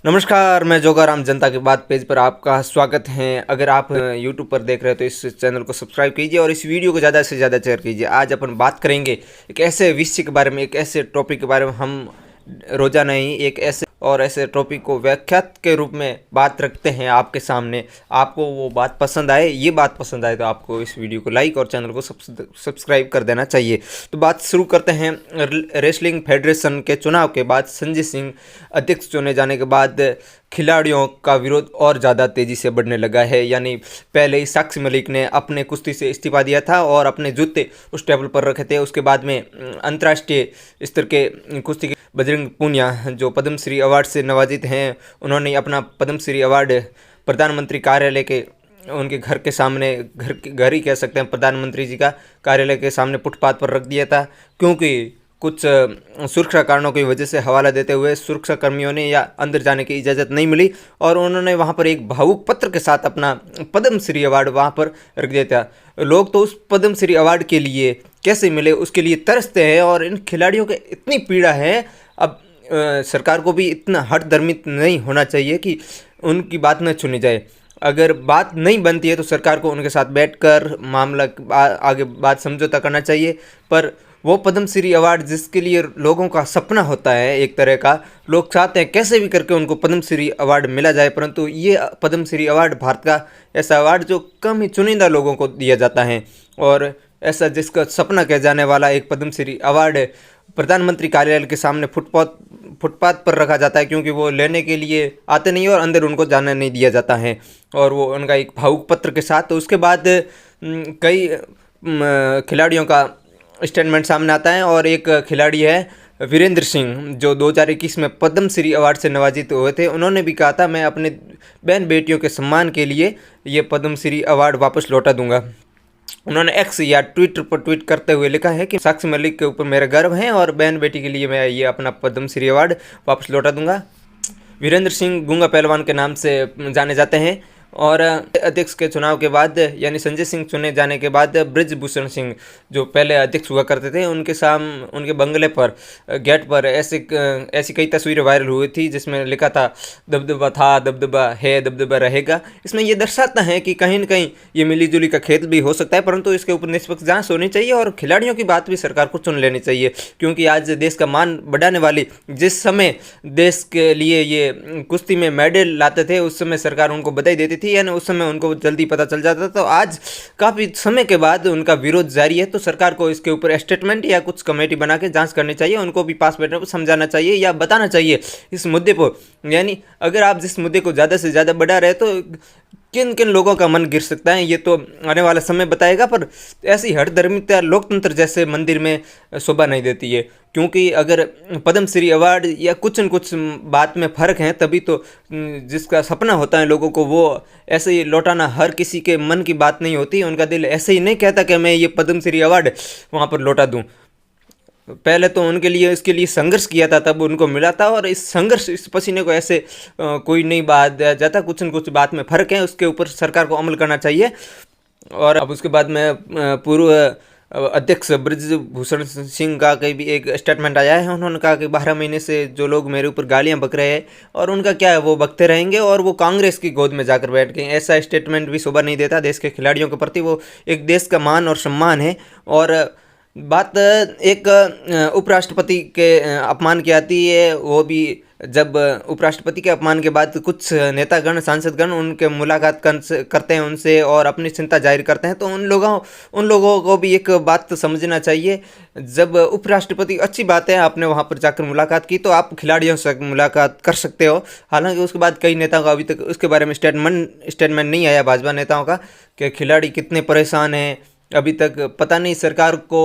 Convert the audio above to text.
नमस्कार, मैं जोगाराम जनता की बात पेज पर आपका स्वागत है। अगर आप यूट्यूब पर देख रहे हो तो इस चैनल को सब्सक्राइब कीजिए और इस वीडियो को ज़्यादा से ज़्यादा शेयर कीजिए। आज अपन बात करेंगे एक ऐसे विषय के बारे में, एक ऐसे टॉपिक के बारे में। हम रोजाना ही एक ऐसे टॉपिक को व्याख्यात के रूप में बात रखते हैं आपके सामने। आपको वो बात पसंद आए, ये बात पसंद आए तो आपको इस वीडियो को लाइक और चैनल को सब्सक्राइब कर देना चाहिए। तो बात शुरू करते हैं। रेसलिंग फेडरेशन के चुनाव के बाद संजय सिंह अध्यक्ष चुने जाने के बाद खिलाड़ियों का विरोध और ज़्यादा तेज़ी से बढ़ने लगा है। यानी पहले ही साक्षी मलिक ने अपने कुश्ती से इस्तीफा दिया था और अपने जूते उस टेबल पर रखे थे। उसके बाद में अंतर्राष्ट्रीय स्तर के कुश्ती के बजरंग पूनिया जो पद्मश्री अवार्ड से नवाजित हैं, उन्होंने अपना पद्मश्री अवार्ड प्रधानमंत्री कार्यालय के उनके घर के सामने, घर ही कह सकते हैं, प्रधानमंत्री जी का कार्यालय के सामने फुटपाथ पर रख दिया था। क्योंकि कुछ सुरक्षा कारणों की वजह से हवाला देते हुए सुरक्षा कर्मियों ने या अंदर जाने की इजाज़त नहीं मिली और उन्होंने वहां पर एक भावुक पत्र के साथ अपना पद्मश्री अवार्ड वहां पर रख दिया था। लोग तो उस पद्मश्री अवार्ड के लिए कैसे मिले उसके लिए तरसते हैं और इन खिलाड़ियों के इतनी पीड़ा है। अब सरकार को भी इतना हठधर्मी नहीं होना चाहिए कि उनकी बात न सुनी जाए। अगर बात नहीं बनती है तो सरकार को उनके साथ बैठकर मामला आगे बात समझौता करना चाहिए। पर वो पद्मश्री अवार्ड जिसके लिए लोगों का सपना होता है, एक तरह का लोग चाहते हैं कैसे भी करके उनको पद्मश्री अवार्ड मिला जाए, परंतु ये पद्मश्री अवार्ड भारत का ऐसा अवार्ड जो कम ही चुनिंदा लोगों को दिया जाता है। और ऐसा जिसका सपना कह जाने वाला एक पद्मश्री अवार्ड प्रधानमंत्री कार्यालय के सामने फुटपाथ पर रखा जाता है, क्योंकि वो लेने के लिए आते नहीं और अंदर उनको जाने नहीं दिया जाता है। और वो उनका एक भावुक पत्र के साथ। तो उसके बाद कई खिलाड़ियों का स्टेटमेंट सामने आता है और एक खिलाड़ी है वीरेंद्र सिंह जो 2021 में पद्मश्री अवार्ड से नवाजित हुए थे। उन्होंने भी कहा था मैं अपने बहन बेटियों के सम्मान के लिए ये पद्मश्री अवार्ड वापस लौटा दूंगा। उन्होंने एक्स या ट्विटर पर ट्वीट करते हुए लिखा है कि साक्षी मलिक के ऊपर मेरा गर्व है और बहन बेटी के लिए मैं ये अपना पद्मश्री अवार्ड वापस लौटा दूंगा। वीरेंद्र सिंह गूंगा पहलवान के नाम से जाने जाते हैं। और अध्यक्ष के चुनाव के बाद यानी संजय सिंह चुने जाने के बाद ब्रिजभूषण सिंह जो पहले अध्यक्ष हुआ करते थे, उनके बंगले पर गेट पर ऐसी कई तस्वीरें वायरल हुई थी जिसमें लिखा था दबदबा था, दबदबा है, दबदबा रहेगा। इसमें ये दर्शाता है कि कहीं न कहीं ये मिलीजुली का खेल भी हो सकता है, परंतु इसके ऊपर निष्पक्ष जांच होनी चाहिए और खिलाड़ियों की बात भी सरकार को सुन लेनी चाहिए। क्योंकि आज देश का मान बढ़ाने वाली जिस समय देश के लिए ये कुश्ती में मेडल लाते थे उस समय सरकार उनको बधाई देती थी, यानी उस समय उनको जल्दी पता चल जाता था। तो आज काफ़ी समय के बाद उनका विरोध जारी है, तो सरकार को इसके ऊपर स्टेटमेंट या कुछ कमेटी बना के जांच करनी चाहिए। उनको भी पास बैठने को समझाना चाहिए या बताना चाहिए इस मुद्दे पर। यानी अगर आप जिस मुद्दे को ज़्यादा से ज़्यादा बढ़ा रहे तो किन किन लोगों का मन गिर सकता है ये तो आने वाला समय बताएगा। पर ऐसी हठधर्मिता लोकतंत्र जैसे मंदिर में शोभा नहीं देती है। क्योंकि अगर पद्मश्री अवार्ड या कुछ न कुछ बात में फ़र्क है तभी तो जिसका सपना होता है लोगों को वो ऐसे ही लौटाना हर किसी के मन की बात नहीं होती। उनका दिल ऐसे ही नहीं कहता कि मैं ये पद्मश्री अवार्ड वहाँ पर लौटा दूँ। पहले तो उनके लिए इसके लिए संघर्ष किया था तब उनको मिला था, और इस संघर्ष इस पसीने को ऐसे कोई नहीं बहा जाता। कुछ न कुछ बात में फ़र्क है, उसके ऊपर सरकार को अमल करना चाहिए। और अब उसके बाद में पूर्व अध्यक्ष ब्रिजभूषण सिंह का कहीं भी एक स्टेटमेंट आया है। उन्होंने कहा कि 12 महीने से जो लोग मेरे ऊपर गालियां बक रहे हैं और उनका क्या है वो बकते रहेंगे और वो कांग्रेस की गोद में जाकर बैठ गए। ऐसा स्टेटमेंट भी शोभा नहीं देता देश के खिलाड़ियों के प्रति। वो एक देश का मान और सम्मान है। और बात एक उपराष्ट्रपति के अपमान की आती है। वो भी जब उपराष्ट्रपति के अपमान के बाद कुछ नेतागण सांसदगण उनके मुलाकात करते हैं उनसे और अपनी चिंता जाहिर करते हैं, तो उन लोगों को भी एक बात समझना चाहिए। जब उपराष्ट्रपति, अच्छी बात है आपने वहाँ पर जाकर मुलाकात की, तो आप खिलाड़ियों से मुलाकात कर सकते हो। हालांकि उसके बाद कई नेताओं का अभी तक उसके बारे में स्टेटमेंट नहीं आया भाजपा नेताओं का कि खिलाड़ी कितने परेशान हैं। अभी तक पता नहीं सरकार को